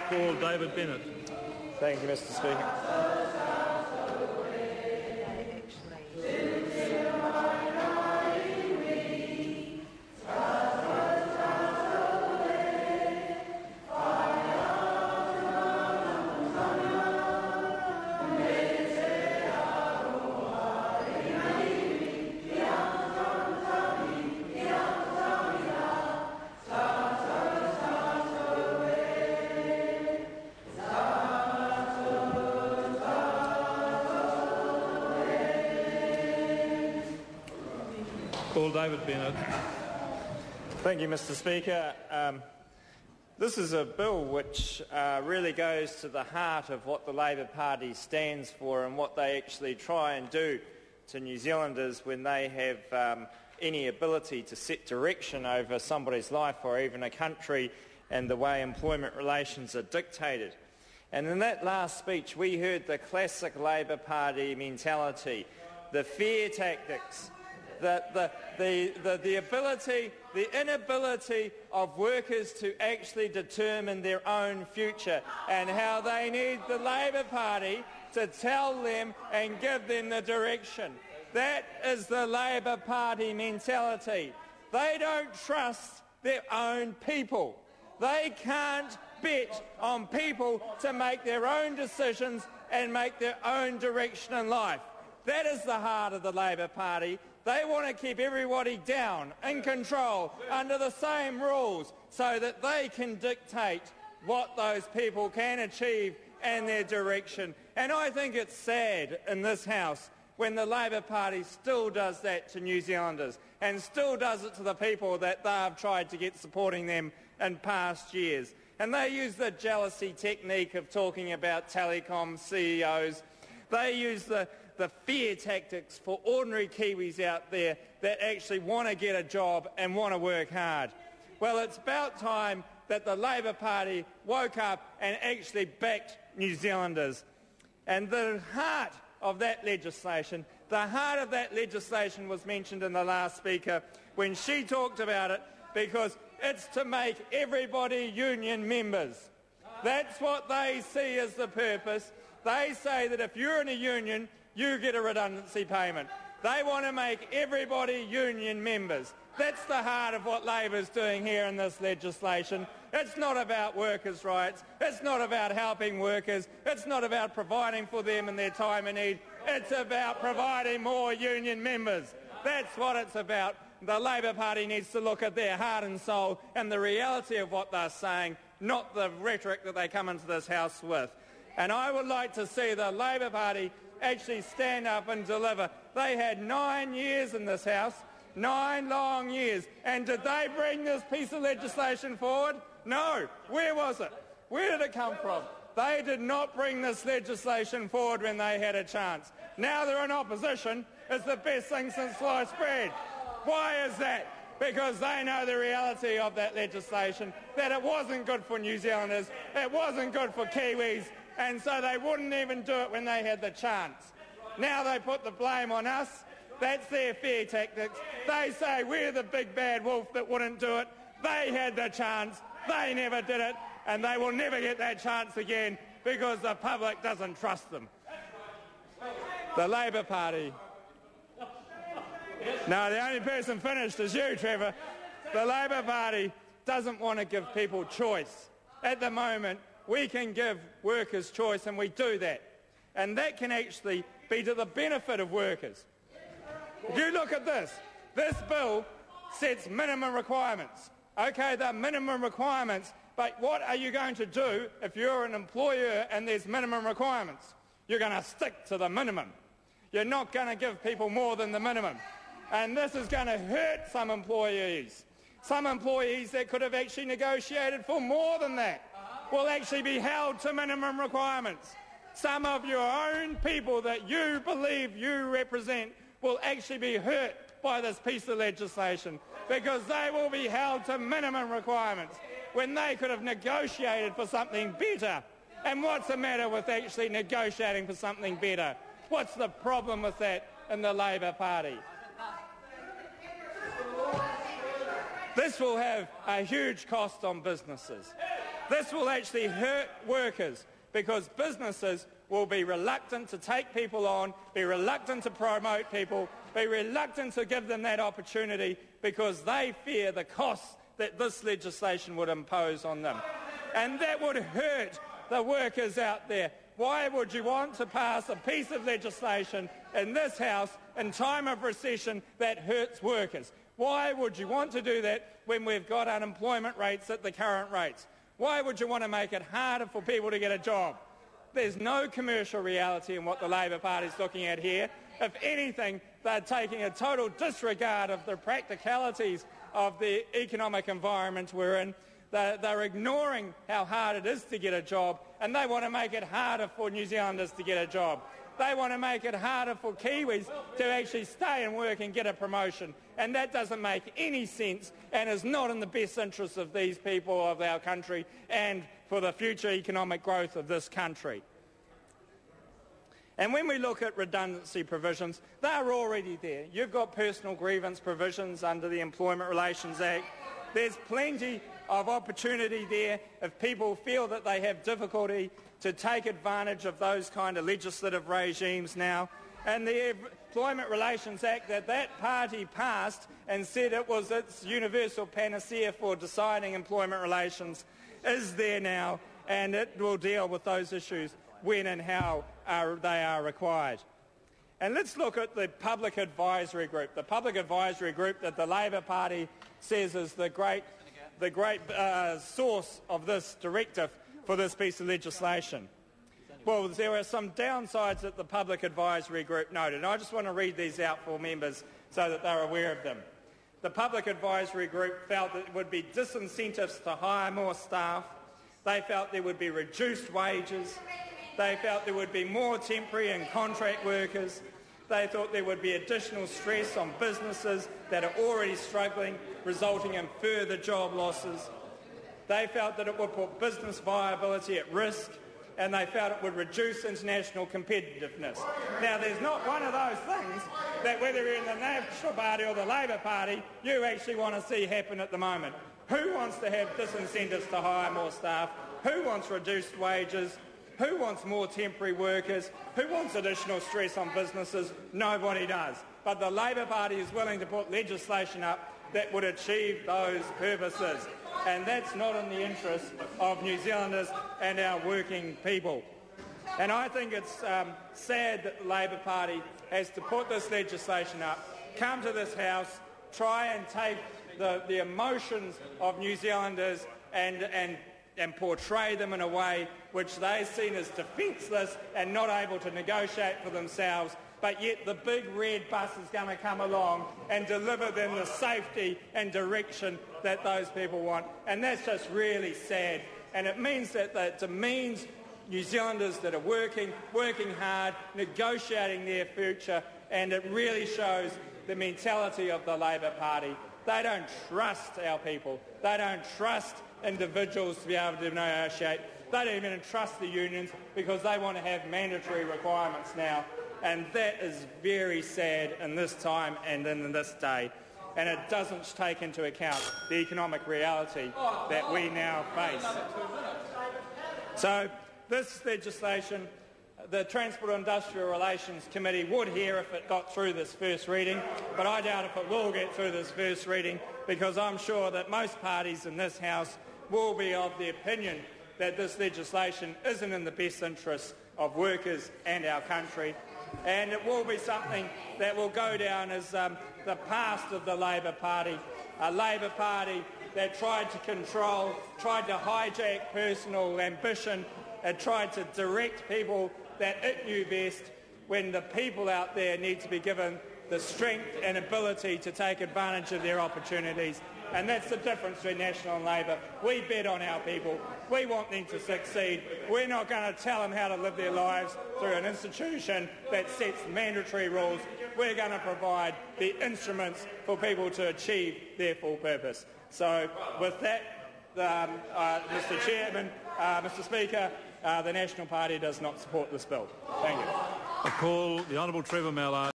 Call David Bennett. Thank you, Mr. Speaker. Call David Bennett. Thank you, Mr. Speaker. This is a bill which really goes to the heart of what the Labour Party stands for and what they actually try and do to New Zealanders when they have any ability to set direction over somebody's life or even a country and the way employment relations are dictated. And in that last speech we heard the classic Labour Party mentality, the fear tactics, the inability of workers to actually determine their own future and how they need the Labour Party to tell them and give them the direction. That is the Labour Party mentality. They don't trust their own people. They can't bet on people to make their own decisions and make their own direction in life. That is the heart of the Labour Party. They want to keep everybody down, in control, under the same rules, so that they can dictate what those people can achieve and their direction. And I think it's sad in this House when the Labour Party still does that to New Zealanders and still does it to the people that they have tried to get supporting them in past years. And they use the jealousy technique of talking about telecom CEOs. They use the fear tactics for ordinary Kiwis out there that actually want to get a job and want to work hard. Well, it's about time that the Labour Party woke up and actually backed New Zealanders. And the heart of that legislation was mentioned in the last speaker when she talked about it, because it's to make everybody union members. That's what they see as the purpose. They say that if you're in a union, you get a redundancy payment. They want to make everybody union members. That's the heart of what Labor's doing here in this legislation. It's not about workers' rights. It's not about helping workers. It's not about providing for them in their time of need. It's about providing more union members. That's what it's about. The Labour Party needs to look at their heart and soul and the reality of what they're saying, not the rhetoric that they come into this House with. And I would like to see the Labour Party actually stand up and deliver. They had 9 years in this House, 9 long years, and did they bring this piece of legislation forward? No. Where was it? Where did it come from? They did not bring this legislation forward when they had a chance. Now they're in opposition. It's the best thing since sliced bread. Why is that? Because they know the reality of that legislation, that it wasn't good for New Zealanders, it wasn't good for Kiwis, and so they wouldn't even do it when they had the chance. Now they put the blame on us. That's their fear tactics. They say we're the big bad wolf that wouldn't do it. They had the chance. They never did it, and they will never get that chance again because the public doesn't trust them. The Labour Party. No, the only person finished is you, Trevor. The Labour Party doesn't want to give people choice. At the moment, we can give workers choice, and we do that. And that can actually be to the benefit of workers. If you look at this bill sets minimum requirements. OK, they're minimum requirements, but what are you going to do if you're an employer and there's minimum requirements? You're going to stick to the minimum. You're not going to give people more than the minimum. And this is going to hurt some employees. Some employees that could have actually negotiated for more than that will actually be held to minimum requirements. Some of your own people that you believe you represent will actually be hurt by this piece of legislation because they will be held to minimum requirements when they could have negotiated for something better. And what's the matter with actually negotiating for something better? What's the problem with that in the Labour Party? This will have a huge cost on businesses. This will actually hurt workers because businesses will be reluctant to take people on, be reluctant to promote people, be reluctant to give them that opportunity because they fear the costs that this legislation would impose on them. And that would hurt the workers out there. Why would you want to pass a piece of legislation in this House in time of recession that hurts workers? Why would you want to do that when we've got unemployment rates at the current rates? Why would you want to make it harder for people to get a job? There's no commercial reality in what the Labor Party is looking at here. If anything, they're taking a total disregard of the practicalities of the economic environment we're in. They're ignoring how hard it is to get a job, and they want to make it harder for New Zealanders to get a job. They want to make it harder for Kiwis to actually stay and work and get a promotion. And that doesn't make any sense and is not in the best interests of these people of our country and for the future economic growth of this country. And when we look at redundancy provisions, they're already there. You've got personal grievance provisions under the Employment Relations Act. There's plenty of opportunity there if people feel that they have difficulty to take advantage of those kind of legislative regimes now. And the Employment Relations Act that party passed and said it was its universal panacea for deciding employment relations is there now, and it will deal with those issues when and how they are required. And let's look at the Public Advisory Group. The Public Advisory Group that the Labor Party says is the great source of this directive for this piece of legislation. Well, there are some downsides that the Public Advisory Group noted. I just want to read these out for members so that they're aware of them. The Public Advisory Group felt that it would be disincentives to hire more staff. They felt there would be reduced wages. They felt there would be more temporary and contract workers. They thought there would be additional stress on businesses that are already struggling, resulting in further job losses. They felt that it would put business viability at risk, and they felt it would reduce international competitiveness. Now, there's not one of those things that, whether you're in the National Party or the Labor Party, you actually want to see happen at the moment. Who wants to have disincentives to hire more staff? Who wants reduced wages? Who wants more temporary workers? Who wants additional stress on businesses? Nobody does. But the Labor Party is willing to put legislation up that would achieve those purposes. And that's not in the interest of New Zealanders and our working people. And I think it's sad that the Labor Party has to put this legislation up, come to this House, try and take the emotions of New Zealanders and portray them in a way which they've seen as defenceless and not able to negotiate for themselves, but yet the big red bus is going to come along and deliver them the safety and direction that those people want. And that's just really sad. And it means that it demeans New Zealanders that are working hard, negotiating their future, and it really shows the mentality of the Labor Party. They don't trust our people. They don't trust individuals to be able to negotiate. They don't even trust the unions because they want to have mandatory requirements now. And that is very sad in this time and in this day. And it doesn't take into account the economic reality that we now face. So this legislation, the Transport and Industrial Relations Committee would hear if it got through this first reading, but I doubt if it will get through this first reading because I'm sure that most parties in this House will be of the opinion that this legislation isn't in the best interests of workers and our country. And it will be something that will go down as the past of the Labor Party, a Labor Party that tried to control, tried to hijack personal ambition, and tried to direct people that it knew best when the people out there need to be given the strength and ability to take advantage of their opportunities. And that's the difference between National and Labor. We bet on our people. We want them to succeed. We're not going to tell them how to live their lives through an institution that sets mandatory rules. We're going to provide the instruments for people to achieve their full purpose. So with that, Mr Chairman, Mr Speaker, the National Party does not support this bill. Thank you. I call the Honourable Trevor Mallard.